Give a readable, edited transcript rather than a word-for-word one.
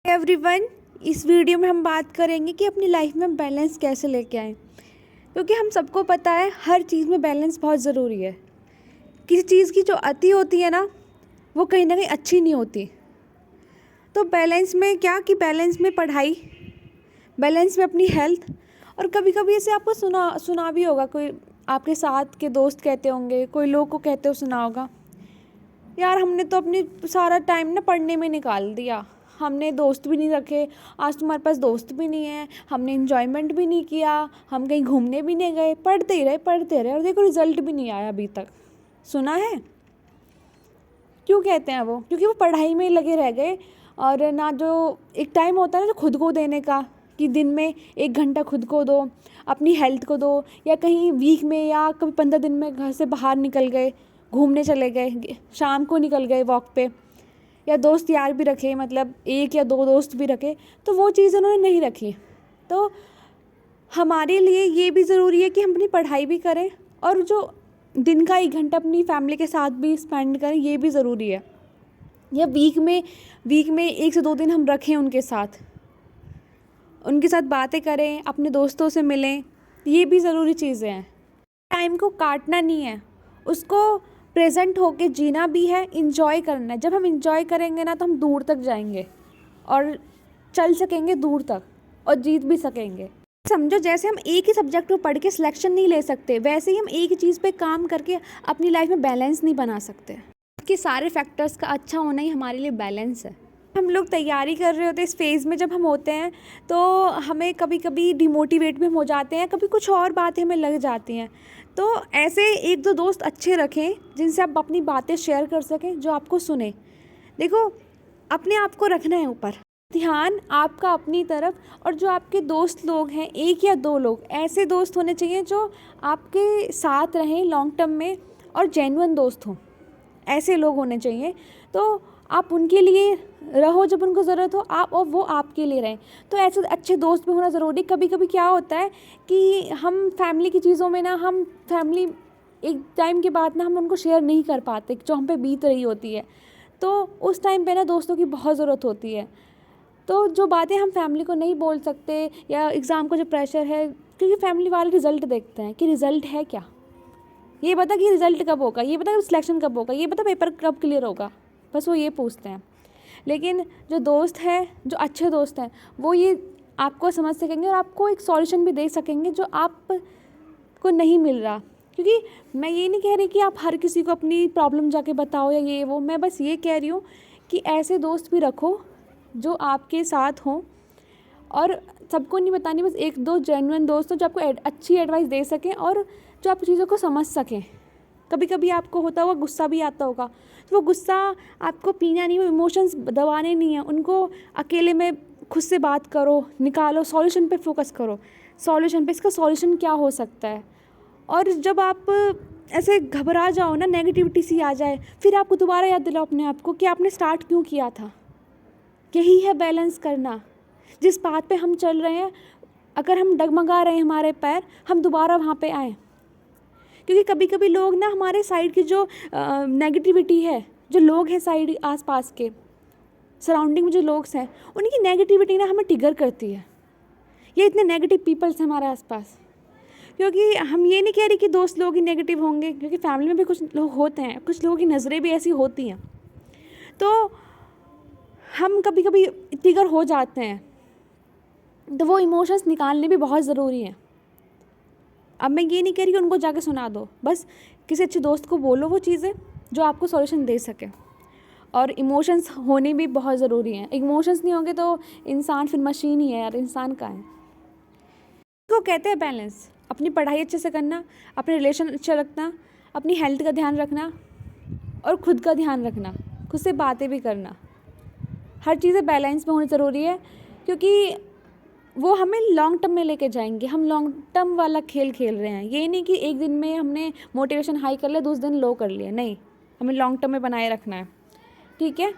Everyone, इस video में हम बात करेंगे कि अपनी लाइफ में बैलेंस कैसे लेके आएं। क्योंकि हम सबको पता है हर चीज़ में बैलेंस बहुत ज़रूरी है। किसी चीज़ की जो अति होती है ना, वो कहीं ना कहीं अच्छी नहीं होती। तो बैलेंस में क्या कि बैलेंस में पढ़ाई, बैलेंस में अपनी हेल्थ। और कभी कभी ऐसे आपको सुना भी होगा, कोई आपके साथ के दोस्त कहते होंगे, कोई लोग को कहते हो सुना होगा, यार हमने तो अपनी सारा टाइम ना पढ़ने में निकाल दिया, हमने दोस्त भी नहीं रखे, आज तुम्हारे पास दोस्त भी नहीं है, हमने इन्जॉयमेंट भी नहीं किया, हम कहीं घूमने भी नहीं गए, पढ़ते ही रहे और देखो रिजल्ट भी नहीं आया अभी तक। सुना है? क्यों कहते हैं वो? क्योंकि वो पढ़ाई में ही लगे रह गए। और ना जो एक टाइम होता है ना जो खुद को देने का, कि दिन में 1 घंटा खुद को दो, अपनी हेल्थ को दो, या कहीं वीक में या कभी 15 दिन में घर से बाहर निकल गए, घूमने चले गए, शाम को निकल गए वॉक पे, या दोस्त यार भी रखे, मतलब 1 या 2 दोस्त भी रखे, तो वो चीज़ उन्होंने नहीं रखी। तो हमारे लिए ये भी ज़रूरी है कि हम अपनी पढ़ाई भी करें और जो दिन का 1 घंटा अपनी फैमिली के साथ भी स्पेंड करें, ये भी ज़रूरी है। या वीक में 1 से 2 दिन हम रखें उनके साथ बातें करें, अपने दोस्तों से मिलें, ये भी ज़रूरी चीज़ें हैं। टाइम को काटना नहीं है, उसको प्रेजेंट होके जीना भी है, इंजॉय करना है। जब हम इंजॉय करेंगे ना, तो हम दूर तक जाएंगे और चल सकेंगे दूर तक और जीत भी सकेंगे। समझो, जैसे हम एक ही सब्जेक्ट को पढ़ के सिलेक्शन नहीं ले सकते, वैसे ही हम एक ही चीज़ पे काम करके अपनी लाइफ में बैलेंस नहीं बना सकते। कि सारे फैक्टर्स का अच्छा होना ही हमारे लिए बैलेंस है। हम लोग तैयारी कर रहे होते हैं, इस फेज़ में जब हम होते हैं तो हमें कभी कभी डिमोटिवेट भी हम हो जाते हैं, कभी कुछ और बातें हमें लग जाती हैं। तो ऐसे 1-2 दोस्त अच्छे रखें जिनसे आप अपनी बातें शेयर कर सकें, जो आपको सुने। देखो, अपने आप को रखना है ऊपर, ध्यान आपका अपनी तरफ। और जो आपके दोस्त लोग हैं, 1 या 2 लोग ऐसे दोस्त होने चाहिए जो आपके साथ रहें लॉन्ग टर्म में और जेन्युइन दोस्त हों। ऐसे लोग होने चाहिए, तो आप उनके लिए रहो जब उनको ज़रूरत हो, आप और वो आपके लिए रहें। तो ऐसे अच्छे दोस्त भी होना ज़रूरी। कभी कभी क्या होता है कि हम फैमिली की चीज़ों में ना, हम फैमिली एक टाइम के बाद ना हम उनको शेयर नहीं कर पाते जो हम पे बीत रही होती है। तो उस टाइम पे ना दोस्तों की बहुत ज़रूरत होती है। तो जो बातें हम फैमिली को नहीं बोल सकते, या एग्ज़ाम का जो प्रेशर है, क्योंकि फैमिली वाले रिज़ल्ट देखते हैं कि रिज़ल्ट है क्या, ये बता कि रिज़ल्ट कब होगा, ये बता सिलेक्शन कब होगा, ये बता पेपर कब क्लियर होगा, बस वो ये पूछते हैं। लेकिन जो दोस्त है, जो अच्छे दोस्त हैं, वो ये आपको समझ सकेंगे और आपको एक सॉल्यूशन भी दे सकेंगे जो आपको नहीं मिल रहा। क्योंकि मैं ये नहीं कह रही कि आप हर किसी को अपनी प्रॉब्लम जाके बताओ या ये वो, मैं बस ये कह रही हूँ कि ऐसे दोस्त भी रखो जो आपके साथ हों। और सबको नहीं बतानी, बस 1-2 जेन्युइन दोस्त हो जो आपको अच्छी एडवाइस दे सकें और जो आप चीज़ों को समझ सकें। कभी कभी आपको होता होगा गुस्सा भी आता होगा, तो वो गुस्सा आपको पीना नहीं, वो इमोशंस दबाने नहीं है, उनको अकेले में खुद से बात करो, निकालो, सॉल्यूशन पे फोकस करो, सॉल्यूशन पे, इसका सॉल्यूशन क्या हो सकता है। और जब आप ऐसे घबरा जाओ ना, नेगेटिविटी सी आ जाए, फिर आपको दोबारा याद दिलाओ अपने आप को कि आपने स्टार्ट क्यों किया था। यही है बैलेंस करना। जिस बात पे हम चल रहे हैं, अगर हम डगमगा रहे हैं हमारे पैर, हम दोबारा वहाँ पे आएँ। क्योंकि कभी कभी लोग ना, हमारे साइड की जो नेगेटिविटी है, जो लोग हैं साइड आसपास के सराउंडिंग में जो लोग हैं, उनकी नेगेटिविटी ना हमें ट्रिगर करती है। ये इतने नेगेटिव पीपल्स हैं हमारे आसपास। क्योंकि हम ये नहीं कह रहे कि दोस्त लोग ही नेगेटिव होंगे, क्योंकि फैमिली में भी कुछ लोग होते हैं, कुछ लोगों की नज़रें भी ऐसी होती हैं। तो हम कभी कभी ट्रिगर हो जाते हैं, तो वो इमोशंस निकालने भी बहुत ज़रूरी है। अब मैं ये नहीं कह रही कि उनको जाके सुना दो, बस किसी अच्छे दोस्त को बोलो वो चीज़ें जो आपको सॉल्यूशन दे सके। और इमोशंस होने भी बहुत ज़रूरी हैं। इमोशंस नहीं होंगे तो इंसान फिर मशीन ही है यार, इंसान का है। को कहते हैं बैलेंस। अपनी पढ़ाई अच्छे से करना, अपने रिलेशन अच्छा रखना, अपनी हेल्थ का ध्यान रखना और खुद का ध्यान रखना, खुद से बातें भी करना। हर चीज़ें बैलेंस में होनी ज़रूरी है, क्योंकि वो हमें लॉन्ग टर्म में लेके जाएंगे। हम लॉन्ग टर्म वाला खेल खेल रहे हैं। ये नहीं कि एक दिन में हमने मोटिवेशन हाई कर लिया, दूसरे दिन लो कर लिया, नहीं, हमें लॉन्ग टर्म में बनाए रखना है। ठीक है।